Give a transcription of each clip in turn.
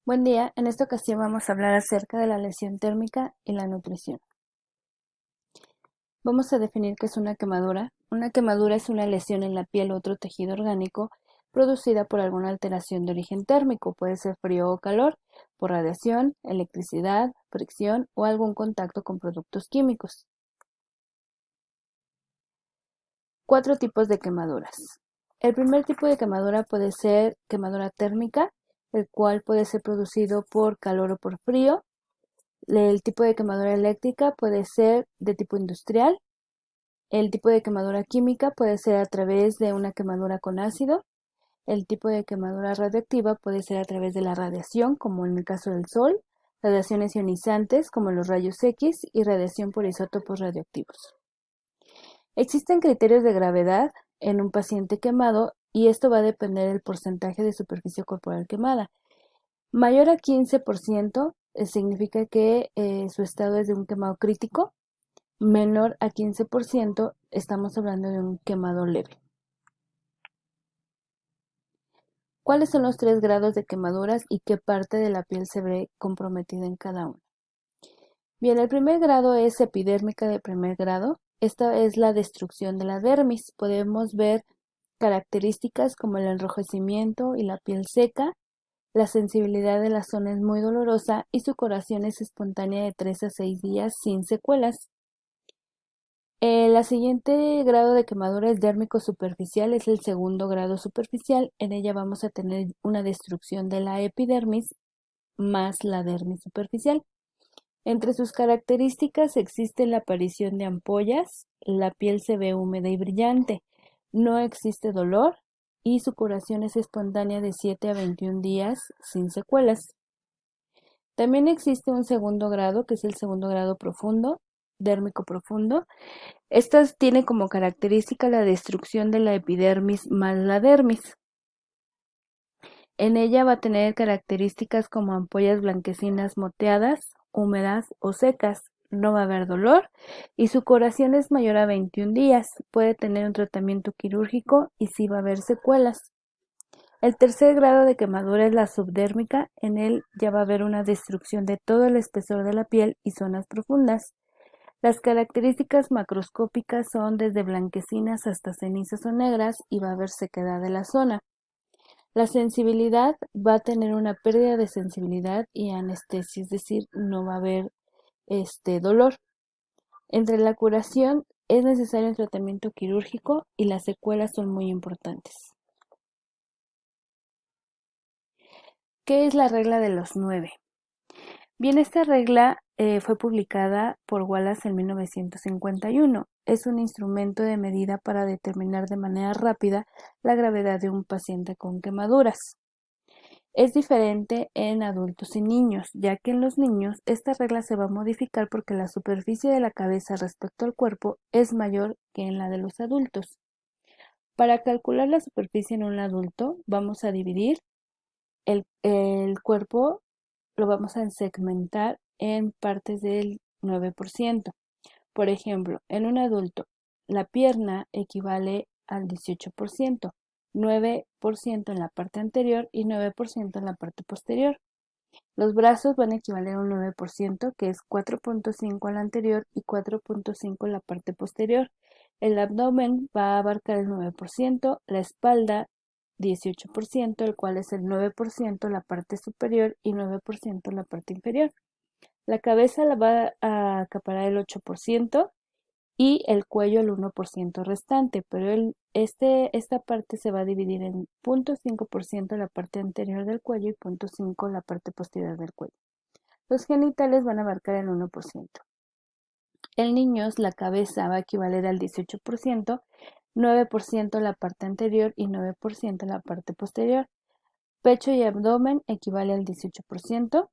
Buen día, en esta ocasión vamos a hablar acerca de la lesión térmica y la nutrición. Vamos a definir qué es una quemadura. Una quemadura es una lesión en la piel o otro tejido orgánico producida por alguna alteración de origen térmico, puede ser frío o calor, por radiación, electricidad, fricción o algún contacto con productos químicos. 4 tipos de quemaduras. El primer tipo de quemadura puede ser quemadura térmica, el cual puede ser producido por calor o por frío. El tipo de quemadura eléctrica puede ser de tipo industrial. El tipo de quemadura química puede ser a través de una quemadura con ácido. El tipo de quemadura radioactiva puede ser a través de la radiación, como en el caso del sol, radiaciones ionizantes, como los rayos X, y radiación por isótopos radioactivos. Existen criterios de gravedad en un paciente quemado y esto va a depender del porcentaje de superficie corporal quemada. Mayor a 15% significa que su estado es de un quemado crítico. Menor a 15% estamos hablando de un quemado leve. ¿Cuáles son los 3 grados de quemaduras y qué parte de la piel se ve comprometida en cada uno? Bien, el primer grado es epidérmica de primer grado. Esta es la destrucción de la dermis. Podemos ver características como el enrojecimiento y la piel seca. La sensibilidad de la zona es muy dolorosa y su curación es espontánea de 3 a 6 días sin secuelas. La siguiente grado de quemadura es dérmico superficial, es el segundo grado superficial. En ella vamos a tener una destrucción de la epidermis más la dermis superficial. Entre sus características existe la aparición de ampollas, la piel se ve húmeda y brillante, no existe dolor y su curación es espontánea de 7 a 21 días sin secuelas. También existe un segundo grado, que es el segundo grado profundo, dérmico profundo. Esta tiene como característica la destrucción de la epidermis más la dermis. En ella va a tener características como ampollas blanquecinas moteadas, húmedas o secas. No va a haber dolor y su curación es mayor a 21 días. Puede tener un tratamiento quirúrgico y sí va a haber secuelas. El tercer grado de quemadura es la subdérmica. En él ya va a haber una destrucción de todo el espesor de la piel y zonas profundas. Las características macroscópicas son desde blanquecinas hasta cenizas o negras y va a haber sequedad de la zona. La sensibilidad va a tener una pérdida de sensibilidad y anestesia, es decir, no va a haber dolor. Entre la curación es necesario un tratamiento quirúrgico y las secuelas son muy importantes. ¿Qué es la regla de los 9? Bien, esta regla fue publicada por Wallace en 1951. Es un instrumento de medida para determinar de manera rápida la gravedad de un paciente con quemaduras. Es diferente en adultos y niños, ya que en los niños esta regla se va a modificar porque la superficie de la cabeza respecto al cuerpo es mayor que en la de los adultos. Para calcular la superficie en un adulto, vamos a dividir el cuerpo, lo vamos a segmentar en partes del 9%. Por ejemplo, en un adulto, la pierna equivale al 18%, 9% en la parte anterior y 9% en la parte posterior. Los brazos van a equivaler a un 9%, que es 4.5 en la anterior y 4.5 en la parte posterior. El abdomen va a abarcar el 9%, la espalda 18%, el cual es el 9% la parte superior y 9% la parte inferior. La cabeza la va a acaparar el 8% y el cuello el 1% restante, pero esta parte se va a dividir en 0.5% la parte anterior del cuello y 0.5 la parte posterior del cuello. Los genitales van a abarcar el 1%. En niños, la cabeza va a equivaler al 18%, 9% la parte anterior y 9% la parte posterior. Pecho y abdomen equivale al 18%,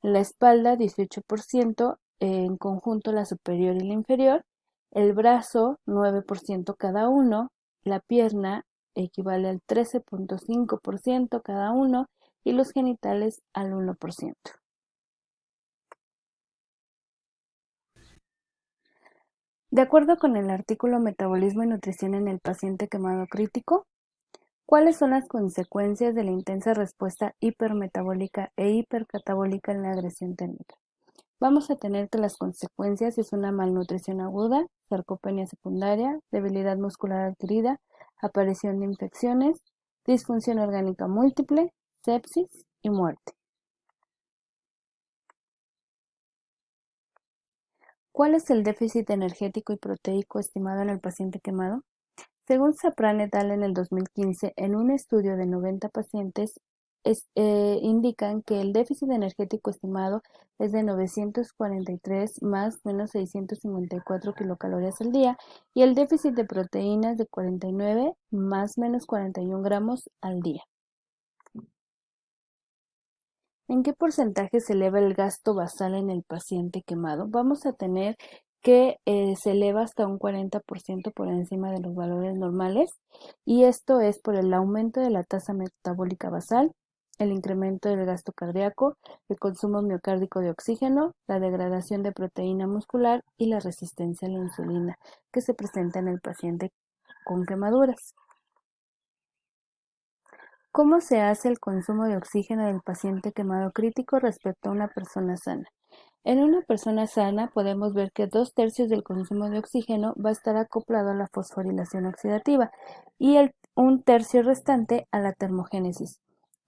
la espalda 18%, en conjunto la superior y la inferior, el brazo 9% cada uno, la pierna equivale al 13.5% cada uno y los genitales al 1%. De acuerdo con el artículo Metabolismo y nutrición en el paciente quemado crítico, ¿Cuáles son las consecuencias de la intensa respuesta hipermetabólica e hipercatabólica en la agresión térmica? Vamos a tener que las consecuencias es una malnutrición aguda, sarcopenia secundaria, debilidad muscular adquirida, aparición de infecciones, disfunción orgánica múltiple, sepsis y muerte. ¿Cuál es el déficit energético y proteico estimado en el paciente quemado? Según Sapran et al. En el 2015, en un estudio de 90 pacientes, indican que el déficit energético estimado es de 943 más menos 654 kilocalorías al día y el déficit de proteínas de 49 más menos 41 gramos al día. ¿En qué porcentaje se eleva el gasto basal en el paciente quemado? Vamos a tener que se eleva hasta un 40% por encima de los valores normales y esto es por el aumento de la tasa metabólica basal, el incremento del gasto cardíaco, el consumo miocárdico de oxígeno, la degradación de proteína muscular y la resistencia a la insulina que se presenta en el paciente con quemaduras. ¿Cómo se hace el consumo de oxígeno del paciente quemado crítico respecto a una persona sana? En una persona sana podemos ver que 2/3 del consumo de oxígeno va a estar acoplado a la fosforilación oxidativa y el 1/3 restante a la termogénesis.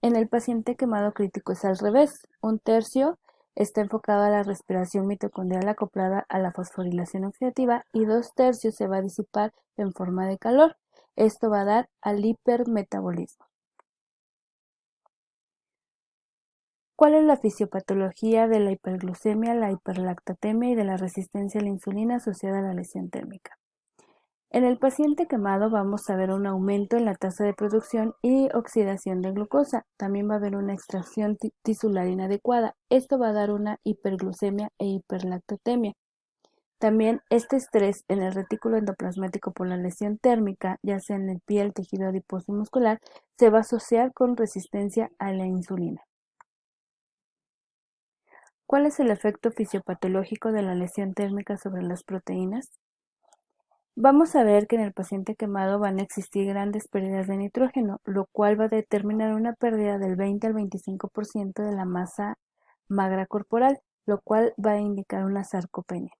En el paciente quemado crítico es al revés, 1/3 está enfocado a la respiración mitocondrial acoplada a la fosforilación oxidativa y 2/3 se va a disipar en forma de calor. Esto va a dar al hipermetabolismo. ¿Cuál es la fisiopatología de la hiperglucemia, la hiperlactatemia y de la resistencia a la insulina asociada a la lesión térmica? En el paciente quemado vamos a ver un aumento en la tasa de producción y oxidación de glucosa. También va a haber una extracción tisular inadecuada. Esto va a dar una hiperglucemia e hiperlactatemia. También este estrés en el retículo endoplasmático por la lesión térmica, ya sea en el piel, tejido adiposo y muscular, se va a asociar con resistencia a la insulina. ¿Cuál es el efecto fisiopatológico de la lesión térmica sobre las proteínas? Vamos a ver que en el paciente quemado van a existir grandes pérdidas de nitrógeno, lo cual va a determinar una pérdida del 20 al 25% de la masa magra corporal, lo cual va a indicar una sarcopenia.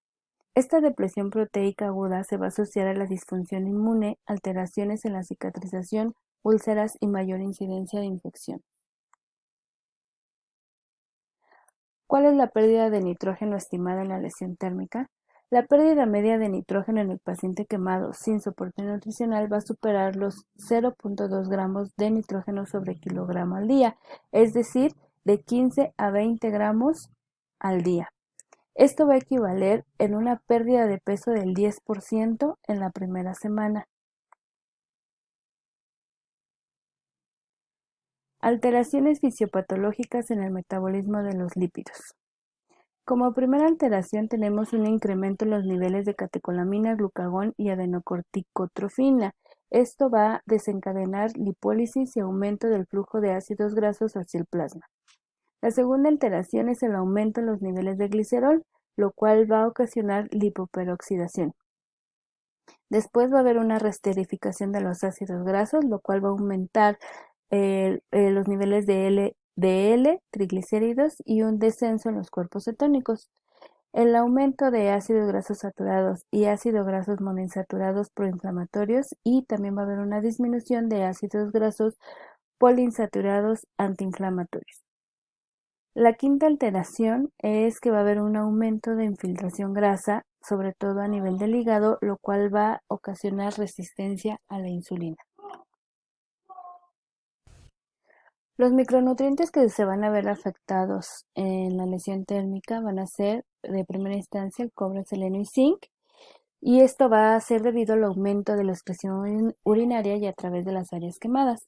Esta depresión proteica aguda se va a asociar a la disfunción inmune, alteraciones en la cicatrización, úlceras y mayor incidencia de infección. ¿Cuál es la pérdida de nitrógeno estimada en la lesión térmica? La pérdida media de nitrógeno en el paciente quemado sin soporte nutricional va a superar los 0.2 gramos de nitrógeno sobre kilogramo al día, es decir, de 15 a 20 gramos al día. Esto va a equivaler en una pérdida de peso del 10% en la primera semana. Alteraciones fisiopatológicas en el metabolismo de los lípidos. Como primera alteración tenemos un incremento en los niveles de catecolamina, glucagón y adenocorticotrofina. Esto va a desencadenar lipólisis y aumento del flujo de ácidos grasos hacia el plasma. La segunda alteración es el aumento en los niveles de glicerol, lo cual va a ocasionar lipoperoxidación. Después va a haber una resterificación de los ácidos grasos, lo cual va a aumentar los niveles de LDL, triglicéridos y un descenso en los cuerpos cetónicos. El aumento de ácidos grasos saturados y ácidos grasos monoinsaturados proinflamatorios y también va a haber una disminución de ácidos grasos poliinsaturados antiinflamatorios. La quinta alteración es que va a haber un aumento de infiltración grasa, sobre todo a nivel del hígado, lo cual va a ocasionar resistencia a la insulina. Los micronutrientes que se van a ver afectados en la lesión térmica van a ser de primera instancia el cobre, selenio y zinc, y esto va a ser debido al aumento de la excreción urinaria y a través de las áreas quemadas.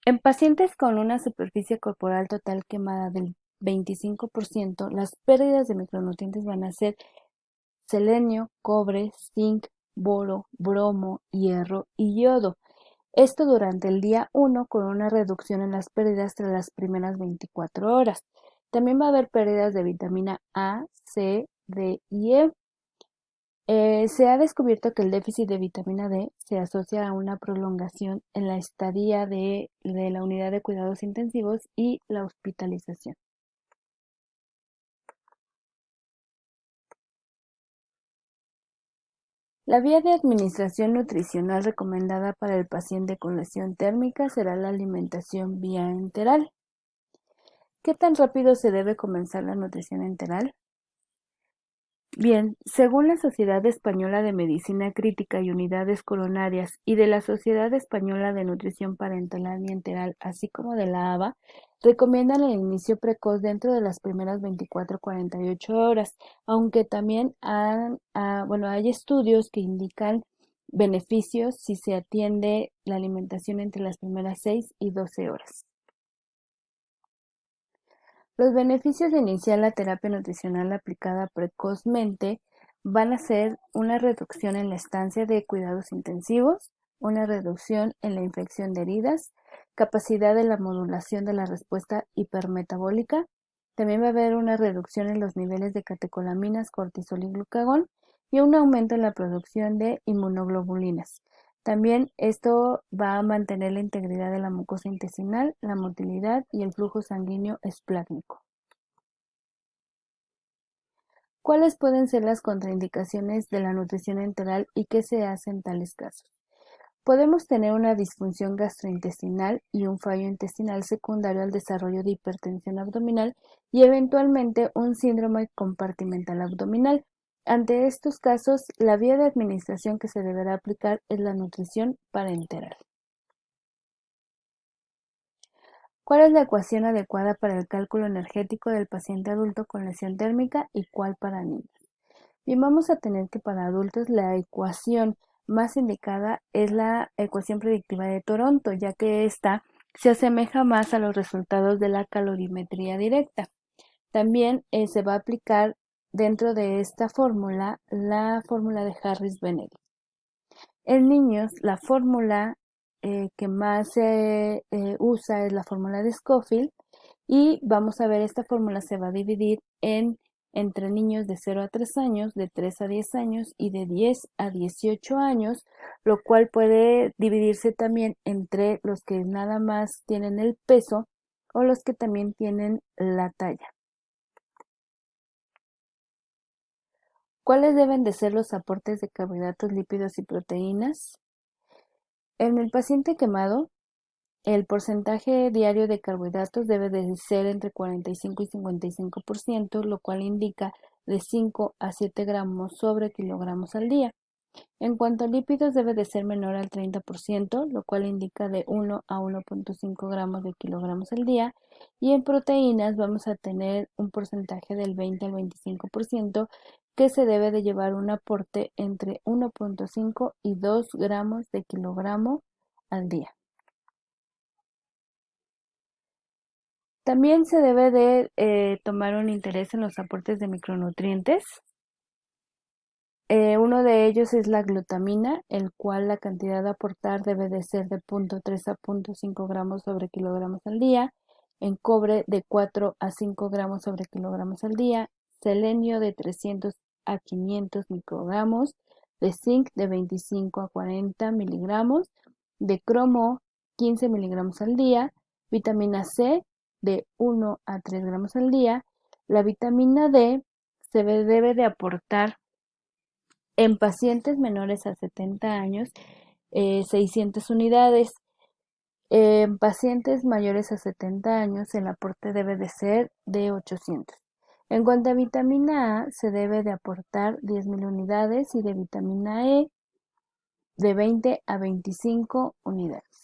En pacientes con una superficie corporal total quemada del 25%, las pérdidas de micronutrientes van a ser selenio, cobre, zinc, boro, bromo, hierro y yodo. Esto durante el día 1 con una reducción en las pérdidas tras las primeras 24 horas. También va a haber pérdidas de vitamina A, C, D y E. Se ha descubierto que el déficit de vitamina D se asocia a una prolongación en la estadía de la unidad de cuidados intensivos y la hospitalización. La vía de administración nutricional recomendada para el paciente con lesión térmica será la alimentación vía enteral. ¿Qué tan rápido se debe comenzar la nutrición enteral? Bien, según la Sociedad Española de Medicina Crítica y Unidades Coronarias y de la Sociedad Española de Nutrición Parenteral y Enteral, así como de la ABA, recomiendan el inicio precoz dentro de las primeras 24-48 horas, aunque también hay estudios que indican beneficios si se atiende la alimentación entre las primeras 6 y 12 horas. Los beneficios de iniciar la terapia nutricional aplicada precozmente van a ser una reducción en la estancia de cuidados intensivos, una reducción en la infección de heridas, capacidad de la modulación de la respuesta hipermetabólica. También va a haber una reducción en los niveles de catecolaminas, cortisol y glucagón y un aumento en la producción de inmunoglobulinas. También esto va a mantener la integridad de la mucosa intestinal, la motilidad y el flujo sanguíneo esplácnico. ¿Cuáles pueden ser las contraindicaciones de la nutrición enteral y qué se hace en tales casos? Podemos tener una disfunción gastrointestinal y un fallo intestinal secundario al desarrollo de hipertensión abdominal y eventualmente un síndrome compartimental abdominal. Ante estos casos, la vía de administración que se deberá aplicar es la nutrición parenteral. ¿Cuál es la ecuación adecuada para el cálculo energético del paciente adulto con lesión térmica y cuál para niños? Bien, vamos a tener que para adultos la ecuación más indicada es la ecuación predictiva de Toronto, ya que esta se asemeja más a los resultados de la calorimetría directa. También se va a aplicar dentro de esta fórmula la fórmula de Harris-Benedict. En niños, la fórmula que más se usa es la fórmula de Scofield y vamos a ver, esta fórmula se va a dividir entre niños de 0 a 3 años, de 3 a 10 años y de 10 a 18 años, lo cual puede dividirse también entre los que nada más tienen el peso o los que también tienen la talla. ¿Cuáles deben de ser los aportes de carbohidratos, lípidos y proteínas? En el paciente quemado, el porcentaje diario de carbohidratos debe de ser entre 45 y 55%, lo cual indica de 5 a 7 gramos sobre kilogramos al día. En cuanto a lípidos, debe de ser menor al 30%, lo cual indica de 1 a 1.5 gramos de kilogramos al día. Y en proteínas vamos a tener un porcentaje del 20 al 25%, que se debe de llevar un aporte entre 1.5 y 2 gramos de kilogramo al día. También se debe de tomar un interés en los aportes de micronutrientes. Uno de ellos es la glutamina, el cual la cantidad a aportar debe de ser de 0.3 a 0.5 gramos sobre kilogramos al día, en cobre de 4 a 5 gramos sobre kilogramos al día, selenio de 300 a 500 microgramos, de zinc de 25 a 40 miligramos, de cromo 15 miligramos al día, vitamina C de 1 a 3 gramos al día. La vitamina D se debe de aportar en pacientes menores a 70 años, 600 unidades. En pacientes mayores a 70 años, el aporte debe de ser de 800. En cuanto a vitamina A, se debe de aportar 10.000 unidades y de vitamina E de 20 a 25 unidades.